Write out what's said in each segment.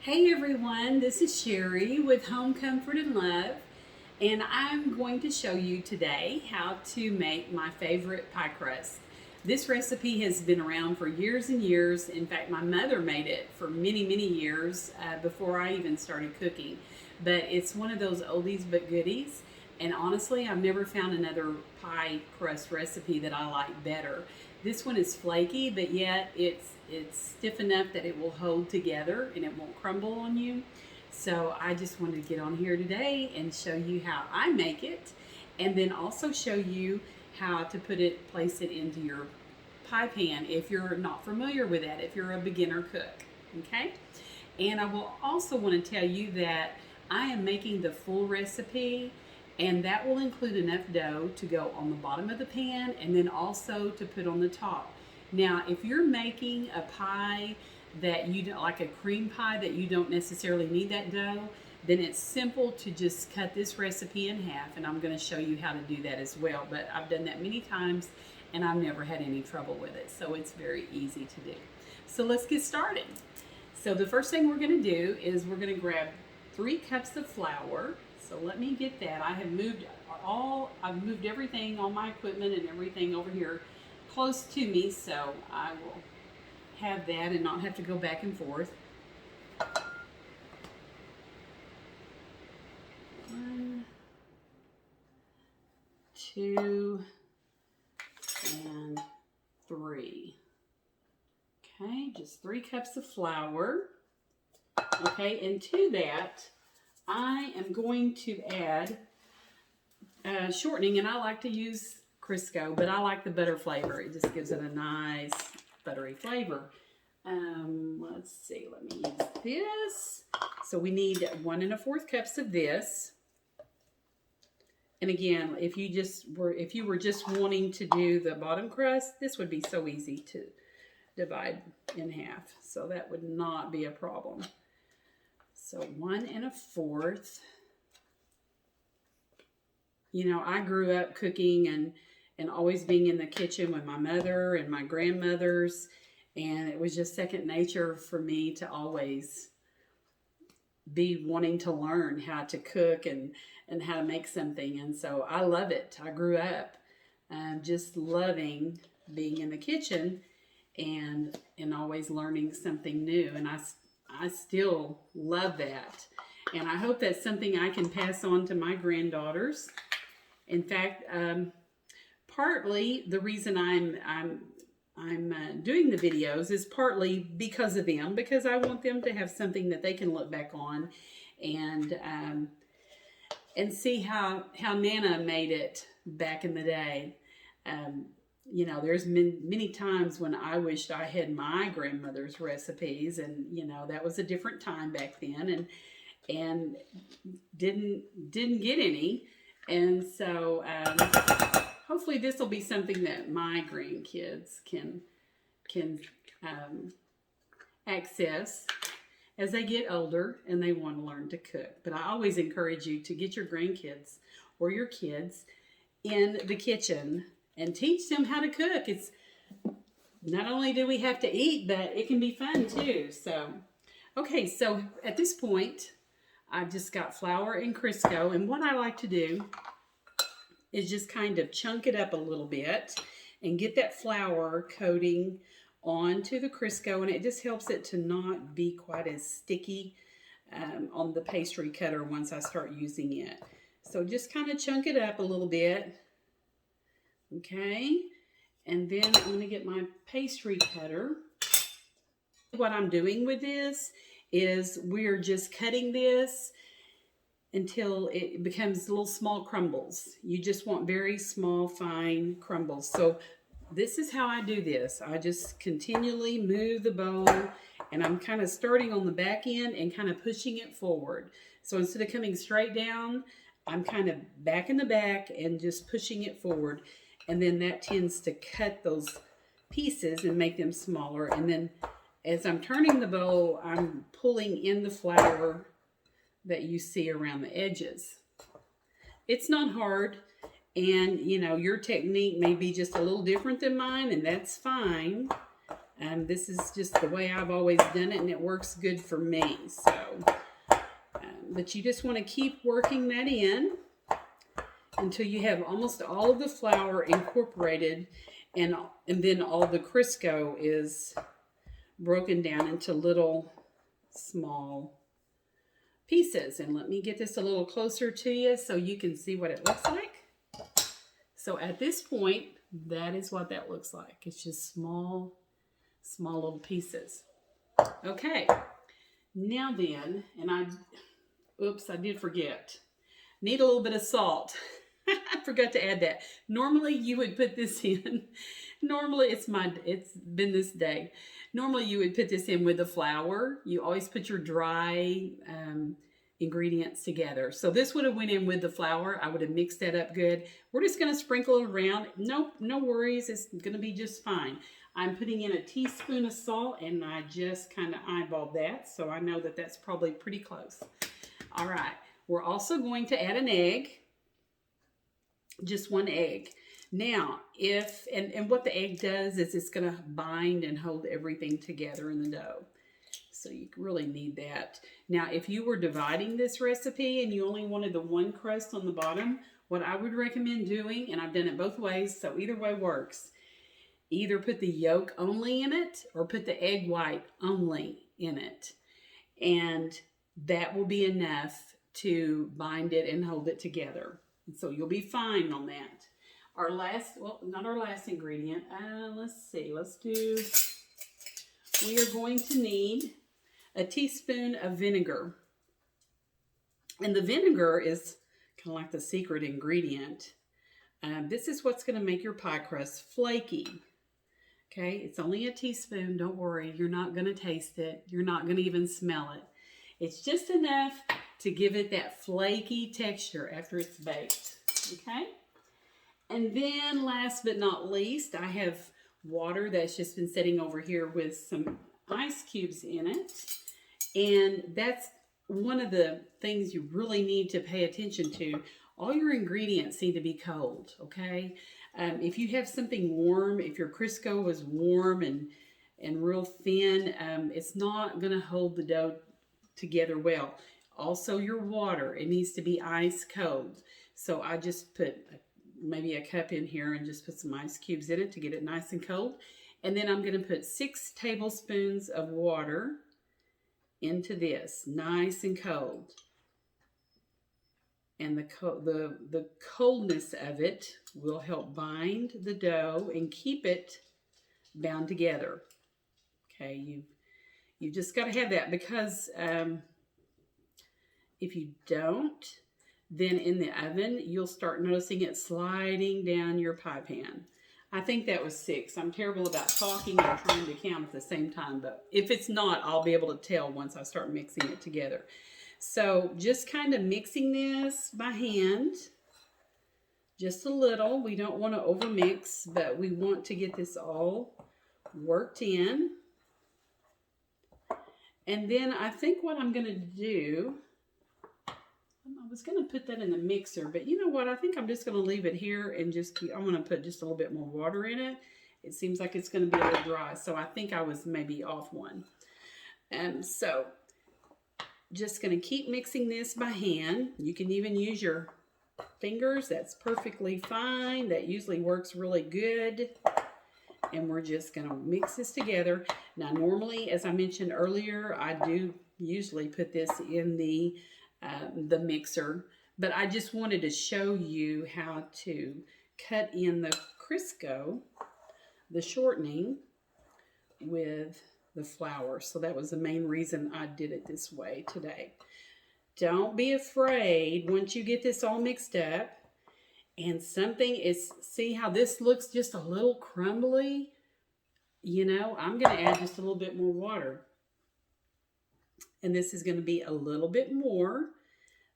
Hey everyone, this is Sherry with Home Comfort and Love, and I'm going to show you today how to make my favorite pie crust. This recipe has been around for years and years. In fact, my mother made it for many years before I even started cooking. But it's one of those oldies but goodies, and honestly, I've never found another pie crust recipe that I like better. This one is flaky, but yet it's stiff enough that it will hold together and it won't crumble on you. So I just wanted to get on here today and show you how I make it, and then also show you how to place it into your pie pan if you're not familiar with that, if you're a beginner cook. Okay? And I will also want to tell you that I am making the full recipe, and that will include enough dough to go on the bottom of the pan and then also to put on the top. Now, if you're making a pie that you don't like, a cream pie that you don't necessarily need that dough, then it's simple to just cut this recipe in half, and I'm going to show you how to do that as well. But I've done that many times and I've never had any trouble with it, so it's very easy to do. So let's get started. So the first thing we're going to do is we're going to grab 3 cups of flour. So let me get that. I've moved everything, all my equipment and everything over here close to me, so I will have that and not have to go back and forth. 1, 2, and 3. Okay, just 3 cups of flour. Okay, and to that, I am going to add shortening, and I like to use Crisco, but I like the butter flavor. It just gives it a nice buttery flavor. Let's see, let me use this. So we need 1 1/4 cups of this. And again, if you were just wanting to do the bottom crust, this would be so easy to divide in half. So that would not be a problem. So 1 1/4. You know, I grew up cooking and always being in the kitchen with my mother and my grandmothers, and it was just second nature for me to always be wanting to learn how to cook and how to make something. And so I love it. I grew up just loving being in the kitchen and always learning something new. And I still love that. And I hope that's something I can pass on to my granddaughters. In fact, partly the reason I'm doing the videos is partly because of them, because I want them to have something that they can look back on and see how Nana made it back in the day. You know, there's many times when I wished I had my grandmother's recipes, and you know, that was a different time back then, and didn't get any. And so hopefully this will be something that my grandkids can access as they get older and they want to learn to cook. But I always encourage you to get your grandkids or your kids in the kitchen and teach them how to cook. It's not only do we have to eat, but it can be fun too. So, okay, so at this point, I've just got flour and Crisco, and what I like to do is just kind of chunk it up a little bit and get that flour coating onto the Crisco, and it just helps it to not be quite as sticky on the pastry cutter once I start using it. So just kind of chunk it up a little bit. Okay, and then I'm going to get my pastry cutter. What I'm doing with this is we're just cutting this until it becomes little small crumbles. You just want very small, fine crumbles. So this is how I do this. I just continually move the bowl, and I'm kind of starting on the back end and kind of pushing it forward. So instead of coming straight down, I'm kind of back in the back and just pushing it forward. And then that tends to cut those pieces and make them smaller. And then as I'm turning the bowl, I'm pulling in the flour that you see around the edges. It's not hard, and you know, your technique may be just a little different than mine, and that's fine. This is just the way I've always done it, and it works good for me. So, but you just want to keep working that in until you have almost all of the flour incorporated, and then all the Crisco is broken down into little small pieces. And let me get this a little closer to you so you can see what it looks like. So at this point, that is what that looks like. It's just small little pieces. Okay, now then, and I did forget. Need a little bit of salt. I forgot to add that. Normally you would put this in. Normally it's been this day. Normally you would put this in with the flour. You always put your dry ingredients together. So this would have went in with the flour. I would have mixed that up good. We're just going to sprinkle it around. No worries. It's going to be just fine. I'm putting in a teaspoon of salt, and I just kind of eyeballed that. So I know that that's probably pretty close. All right. We're also going to add an egg. Just one egg. Now, and what the egg does is it's going to bind and hold everything together in the dough. So you really need that. Now, if you were dividing this recipe and you only wanted the one crust on the bottom, what I would recommend doing, and I've done it both ways, so either way works, either put the yolk only in it or put the egg white only in it. And that will be enough to bind it and hold it together. And so you'll be fine on that. Our last, well, not our last ingredient. Let's see. We are going to need a teaspoon of vinegar. And the vinegar is kind of like the secret ingredient. This is what's going to make your pie crust flaky. Okay, it's only a teaspoon. Don't worry. You're not going to taste it. You're not going to even smell it. It's just enough to give it that flaky texture after it's baked. Okay? And then last but not least, I have water that's just been sitting over here with some ice cubes in it. And that's one of the things you really need to pay attention to. All your ingredients need to be cold, okay? If you have something warm, if your Crisco is warm and real thin, it's not going to hold the dough together well. Also, your water, it needs to be ice cold. So I just put maybe a cup in here and just put some ice cubes in it to get it nice and cold. And then I'm going to put 6 tablespoons of water into this, nice and cold. And the coldness of it will help bind the dough and keep it bound together. Okay, you just got to have that, because if you don't, then in the oven, you'll start noticing it sliding down your pie pan. I think that was 6. I'm terrible about talking and trying to count at the same time, but if it's not, I'll be able to tell once I start mixing it together. So just kind of mixing this by hand, just a little. We don't want to overmix, but we want to get this all worked in. And then I think what I'm going to do, I was going to put that in the mixer, but you know what? I think I'm just going to leave it here and I'm going to put just a little bit more water in it. It seems like it's going to be a little dry, so I think I was maybe off one. And so just going to keep mixing this by hand. You can even use your fingers. That's perfectly fine. That usually works really good. And we're just going to mix this together. Now, normally, as I mentioned earlier, I do usually put this in the mixer, but I just wanted to show you how to cut in the Crisco, the shortening, with the flour. So that was the main reason I did it this way today. Don't be afraid once you get this all mixed up and something is, see how this looks just a little crumbly? You know, I'm going to add just a little bit more water. And this is going to be a little bit more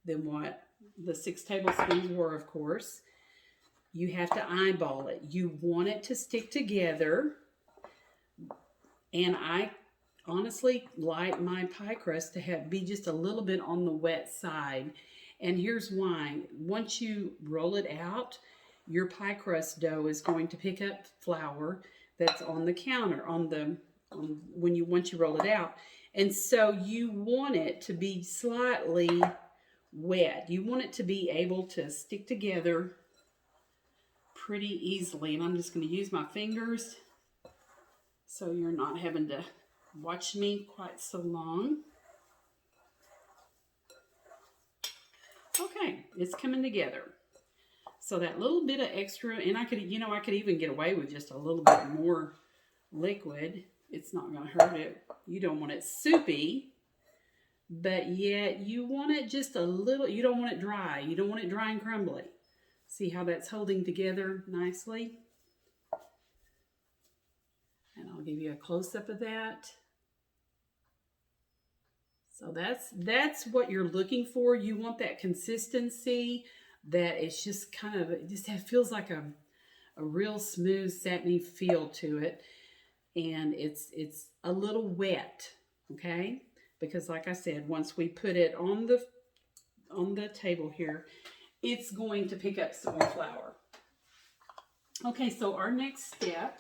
than what the 6 tablespoons were, of course. You have to eyeball it. You want it to stick together. And I honestly like my pie crust to be just a little bit on the wet side. And here's why. Once you roll it out, your pie crust dough is going to pick up flour that's on the counter, on the once you roll it out. And so you want it to be slightly wet. You want it to be able to stick together pretty easily. And I'm just going to use my fingers so you're not having to watch me quite so long. Okay, it's coming together. So that little bit of extra, and I could even get away with just a little bit more liquid. It's not going to hurt it. You don't want it soupy, but yet you want it just a little, you don't want it dry. You don't want it dry and crumbly. See how that's holding together nicely? And I'll give you a close-up of that. So that's what you're looking for. You want that consistency that it's just kind of, it just feels like a real smooth, satiny feel to it. And it's a little wet, okay? Because like I said, once we put it on the table here, it's going to pick up some more flour. Okay, so our next step,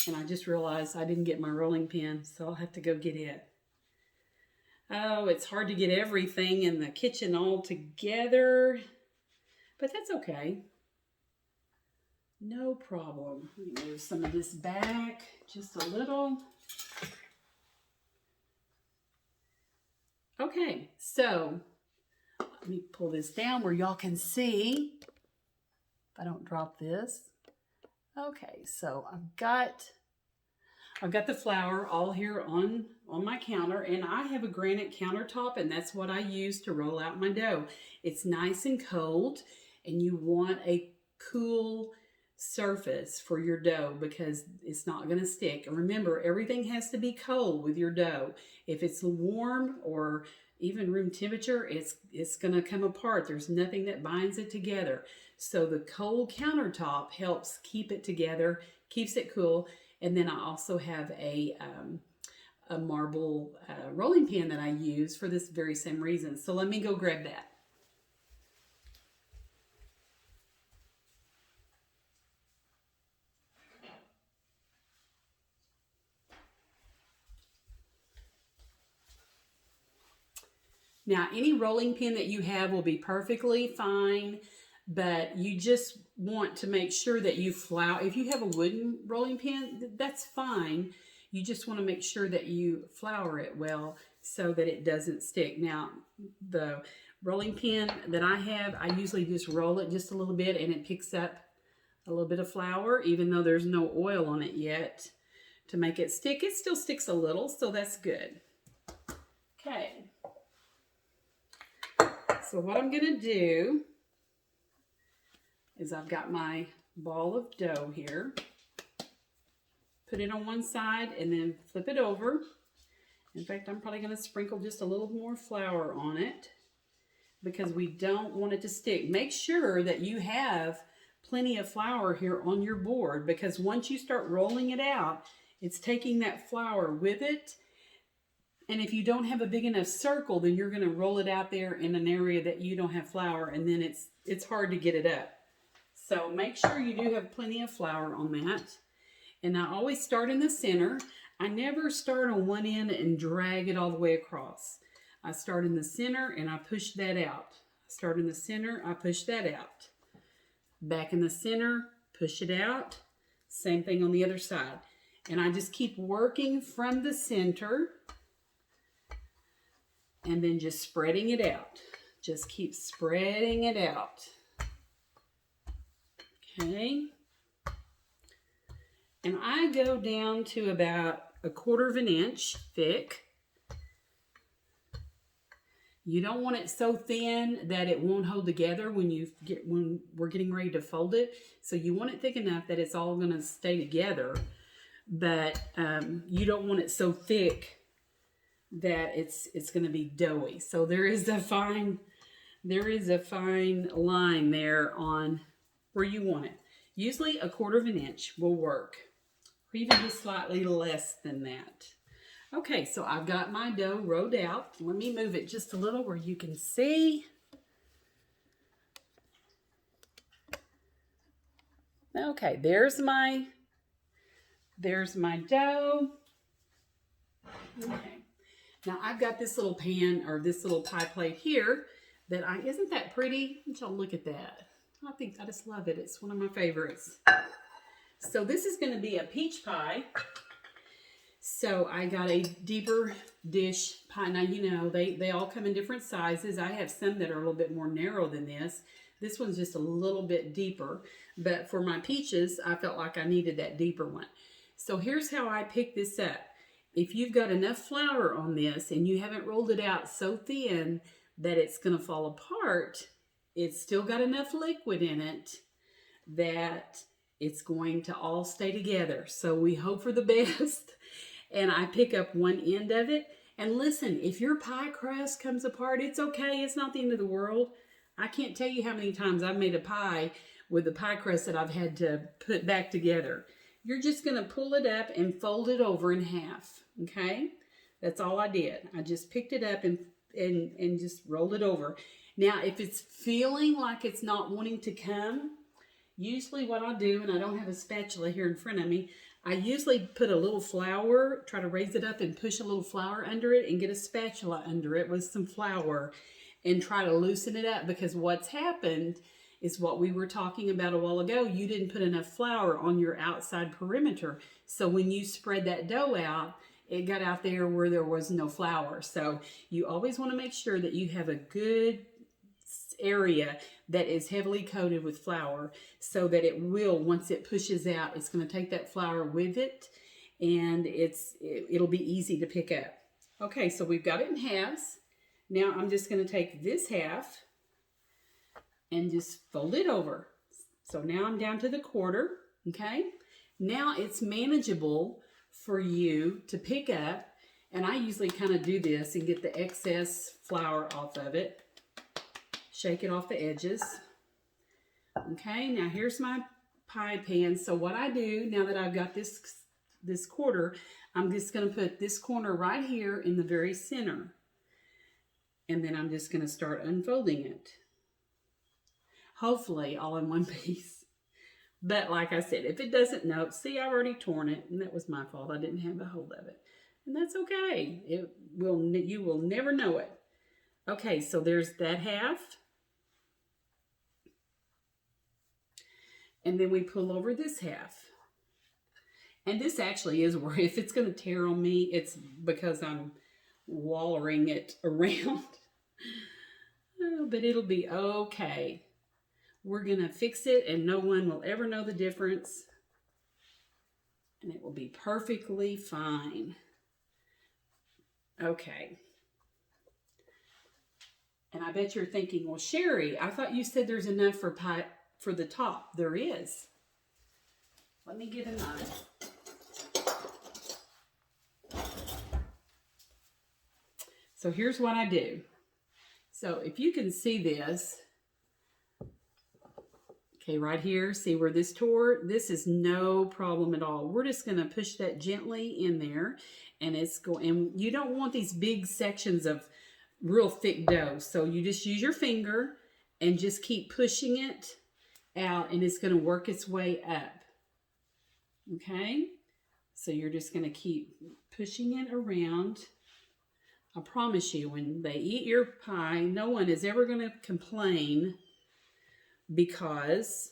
and I just realized I didn't get my rolling pin, so I'll have to go get it. Oh, it's hard to get everything in the kitchen all together, but that's okay. No problem. Let me move some of this back just a little. Okay, so let me pull this down where y'all can see. If I don't drop this. Okay, so I've got the flour all here on my counter, and I have a granite countertop, and that's what I use to roll out my dough. It's nice and cold, and you want a cool surface for your dough because it's not going to stick. And remember, everything has to be cold with your dough. If it's warm or even room temperature, it's going to come apart. There's nothing that binds it together. So the cold countertop helps keep it together, keeps it cool. And then I also have a marble rolling pin that I use for this very same reason. So let me go grab that. Now, any rolling pin that you have will be perfectly fine, but you just want to make sure that you flour. If you have a wooden rolling pin, that's fine. You just want to make sure that you flour it well so that it doesn't stick. Now, the rolling pin that I have, I usually just roll it just a little bit and it picks up a little bit of flour, even though there's no oil on it yet to make it stick. It still sticks a little, so that's good. Okay. So what I'm going to do is I've got my ball of dough here. Put it on one side and then flip it over. In fact, I'm probably going to sprinkle just a little more flour on it because we don't want it to stick. Make sure that you have plenty of flour here on your board because once you start rolling it out, it's taking that flour with it. And if you don't have a big enough circle, then you're going to roll it out there in an area that you don't have flour, and then it's hard to get it up. So make sure you do have plenty of flour on that. And I always start in the center. I never start on one end and drag it all the way across. I start in the center and I push that out. Start in the center, I push that out. Back in the center, push it out. Same thing on the other side. And I just keep working from the center and then just spreading it out. Just keep spreading it out. Okay. And I go down to about 1/4 of an inch thick. You don't want it so thin that it won't hold together when we're getting ready to fold it. So you want it thick enough that it's all going to stay together, but you don't want it so thick that it's going to be doughy. So there is a fine line there on where you want it. Usually 1/4 of an inch will work, or even just slightly less than that. Okay, so I've got my dough rolled out. Let me move it just a little where you can see. Okay, there's my there's my dough. Okay. Now I've got this little pan or this little pie plate here that isn't that pretty? Let y'all look at that. I just love it. It's one of my favorites. So this is going to be a peach pie. So I got a deeper dish pie. Now, you know, they all come in different sizes. I have some that are a little bit more narrow than this. This one's just a little bit deeper. But for my peaches, I felt like I needed that deeper one. So here's how I pick this up. If you've got enough flour on this and you haven't rolled it out so thin that it's going to fall apart, it's still got enough liquid in it that it's going to all stay together. So we hope for the best. And I pick up one end of it. And listen, if your pie crust comes apart, it's okay. It's not the end of the world. I can't tell you how many times I've made a pie with the pie crust that I've had to put back together. You're just going to pull it up and fold it over in half, okay? That's all I did. I just picked it up and just rolled it over. Now, if it's feeling like it's not wanting to come, usually what I'll do, and I don't have a spatula here in front of me, I usually put a little flour, try to raise it up and push a little flour under it and get a spatula under it with some flour and try to loosen it up, because what's happened is what we were talking about a while ago. You didn't put enough flour on your outside perimeter. So when you spread that dough out, it got out there where there was no flour. So you always want to make sure that you have a good area that is heavily coated with flour so that it will, once it pushes out, it's going to take that flour with it and it'll be easy to pick up. Okay, so we've got it in halves. Now I'm just going to take this half and just fold it over. So now I'm down to the quarter, okay? Now it's manageable for you to pick up, and I usually kind of do this and get the excess flour off of it. Shake it off the edges. Okay, now here's my pie pan. So what I do, now that I've got this quarter, I'm just going to put this corner right here in the very center. And then I'm just going to start unfolding it. Hopefully all in one piece. But like I said, if it doesn't, no, see, I've already torn it, and that was my fault. I didn't have a hold of it. And that's okay. You will never know it. Okay, so there's that half. And then we pull over this half. And this actually is where, if it's going to tear on me, it's because I'm wallering it around. Oh, but it'll be okay. We're going to fix it and no one will ever know the difference. And it will be perfectly fine. Okay. And I bet you're thinking, well, Sherry, I thought you said there's enough for pie for the top. There is. Let me get a knife. So here's what I do. So if you can see this, okay, right here, see where this tore? This is no problem at all. We're just going to push that gently in there, and and you don't want these big sections of real thick dough. So you just use your finger and just keep pushing it out, and it's going to work its way up. Okay? So you're just going to keep pushing it around. I promise you, when they eat your pie, no one is ever going to complain because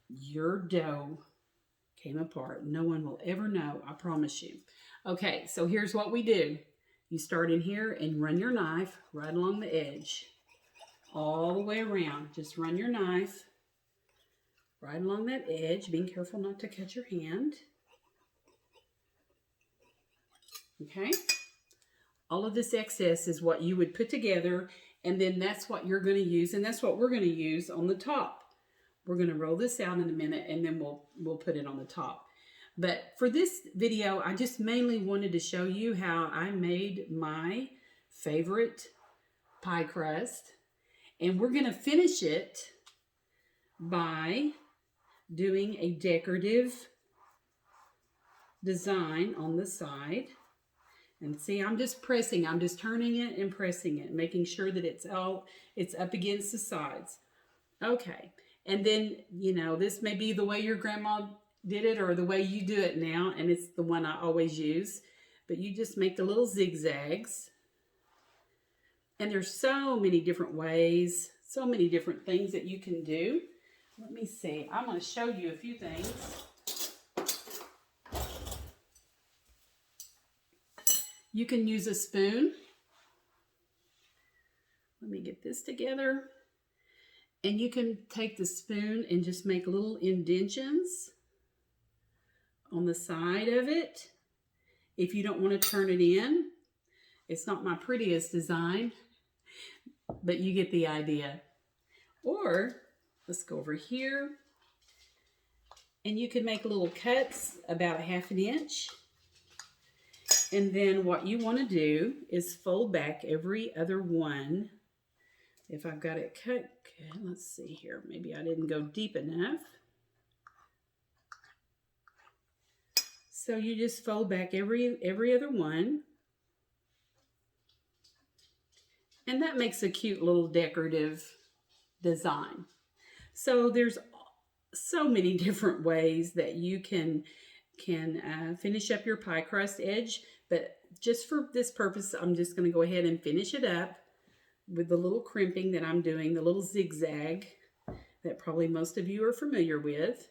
your dough came apart. No one will ever know, I promise you. Okay, so here's what we do. You start in here and run your knife right along the edge, all the way around. Just run your knife right along that edge, being careful not to cut your hand. Okay? All of this excess is what you would put together, and then that's what you're going to use, and that's what we're going to use on the top. We're going to roll this out in a minute, and then we'll put it on the top. But for this video, I just mainly wanted to show you how I made my favorite pie crust, and we're going to finish it by doing a decorative design on the side. And see, I'm just pressing, I'm just turning it and pressing it, making sure that it's up against the sides. Okay, and then, you know, this may be the way your grandma did it or the way you do it now, and it's the one I always use. But you just make the little zigzags. And there's so many different ways, so many different things that you can do. Let me see. I'm going to show you a few things. You can use a spoon. Let me get this together. And you can take the spoon and just make little indentions on the side of it. If you don't want to turn it in, it's not my prettiest design, but you get the idea. Or, let's go over here. And you can make little cuts about 1/2 inch. And then what you want to do is fold back every other one. If I've got it cut, okay, let's see here. Maybe I didn't go deep enough. So you just fold back every other one. And that makes a cute little decorative design. So there's so many different ways that you can finish up your pie crust edge. But just for this purpose, I'm just going to go ahead and finish it up with the little crimping that I'm doing, the little zigzag that probably most of you are familiar with.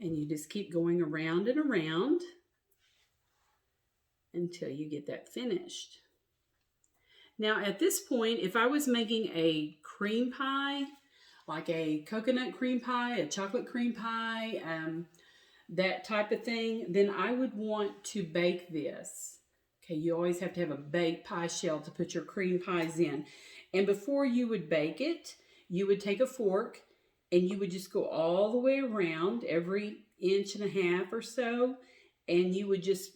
And you just keep going around and around until you get that finished. Now at this point, if I was making a cream pie, like a coconut cream pie, a chocolate cream pie, that type of thing, then I would want to bake this. Okay, you always have to have a baked pie shell to put your cream pies in. And before you would bake it, you would take a fork and you would just go all the way around every 1.5 inches or so, and you would just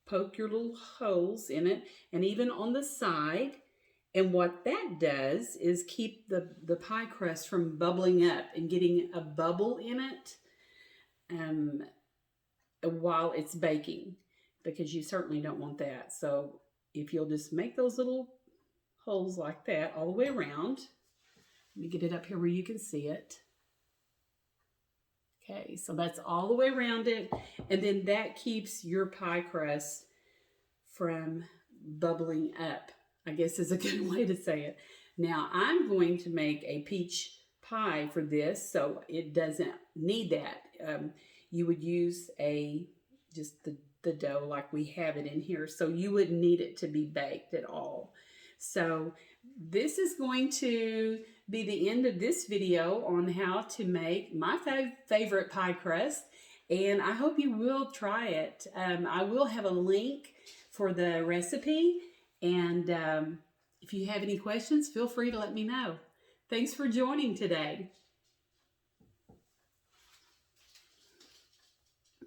poke your little holes in it, and even on the side. And what that does is keep the pie crust from bubbling up and getting a bubble in it while it's baking, because you certainly don't want that. So if you'll just make those little holes like that all the way around. Let me get it up here where you can see it. Okay, so that's all the way around it, and then that keeps your pie crust from bubbling up, I guess is a good way to say it. Now I'm going to make a peach pie for this, so it doesn't need that. You would use just the dough like we have it in here, so you wouldn't need it to be baked at all. So this is going to be the end of this video on how to make my favorite pie crust, and I hope you will try it. I will have a link for the recipe, and if you have any questions, feel free to let me know. Thanks for joining today.